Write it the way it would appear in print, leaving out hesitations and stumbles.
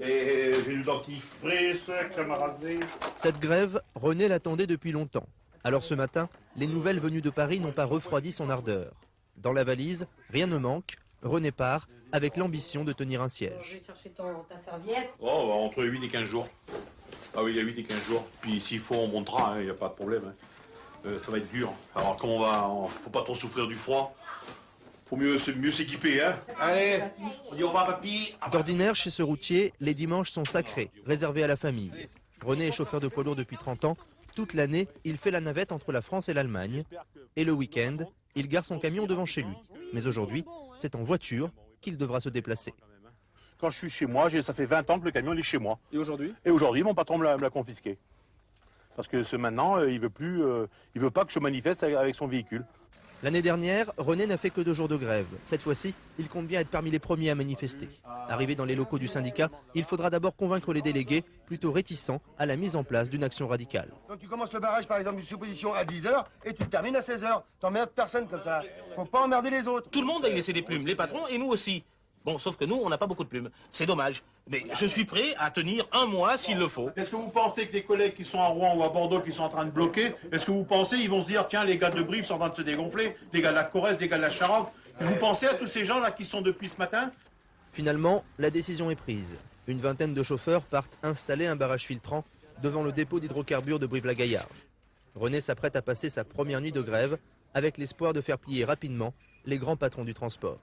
Et j'ai du dentifrice, crème à raser. Cette grève, René l'attendait depuis longtemps. Alors ce matin, les nouvelles venues de Paris n'ont pas refroidi son ardeur. Dans la valise, rien ne manque. René part avec l'ambition de tenir un siège. Je vais chercher ta serviette. Oh, bah, entre 8 et 15 jours. Ah oui, il y a 8 et 15 jours. Puis s'il faut, on montera, il n'y a pas de problème. Ça va être dur. Alors comme faut pas trop souffrir du froid. Faut mieux s'équiper, hein. Allez, on dit au revoir, papy. D'ordinaire, chez ce routier, les dimanches sont sacrés, réservés à la famille. René est chauffeur de poids lourd depuis 30 ans. Toute l'année, il fait la navette entre la France et l'Allemagne. Et le week-end, il gare son camion devant chez lui. Mais aujourd'hui, c'est en voiture qu'il devra se déplacer. Quand je suis chez moi, ça fait 20 ans que le camion est chez moi. Et aujourd'hui? Et aujourd'hui, mon patron me l'a confisqué. Parce que maintenant, il veut pas que je manifeste avec son véhicule. L'année dernière, René n'a fait que 2 jours de grève. Cette fois-ci, il compte bien être parmi les premiers à manifester. Arrivé dans les locaux du syndicat, il faudra d'abord convaincre les délégués, plutôt réticents à la mise en place d'une action radicale. Donc tu commences le barrage par exemple d'une supposition à 10 h et tu termines à 16 h. T'emmerdes personne comme ça. Faut pas emmerder les autres. Tout le monde a laissé des plumes, les patrons et nous aussi. Bon, sauf que nous, on n'a pas beaucoup de plumes. C'est dommage. Mais je suis prêt à tenir 1 mois s'il le faut. Est-ce que vous pensez que les collègues qui sont à Rouen ou à Bordeaux qui sont en train de bloquer, est-ce que vous pensez qu'ils vont se dire, tiens, les gars de Brive sont en train de se dégonfler, les gars de la Corrèze, les gars de la Charente, vous pensez à tous ces gens-là qui sont depuis ce matin? Finalement, la décision est prise. Une vingtaine de chauffeurs partent installer un barrage filtrant devant le dépôt d'hydrocarbures de Brive-la-Gaillarde. René s'apprête à passer sa première nuit de grève avec l'espoir de faire plier rapidement les grands patrons du transport.